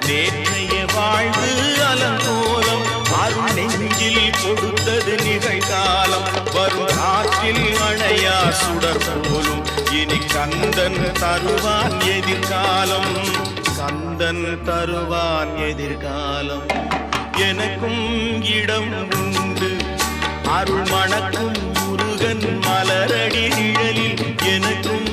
நேற்றைய வாழ்வு அலங்கோலம் அருள் நெஞ்சில் கொடுத்தது நிகழ்காலம் வரும் ஆற்றில் அணையா சுடர் போலும் இனி கந்தன் தருவான் எதிர்காலம் கந்தன் தருவான் எதிர்காலம் எனக்கும் இடம் உண்டு அருள் மணக்கும் முருகன் மலரடி நிழலில் எனக்கும்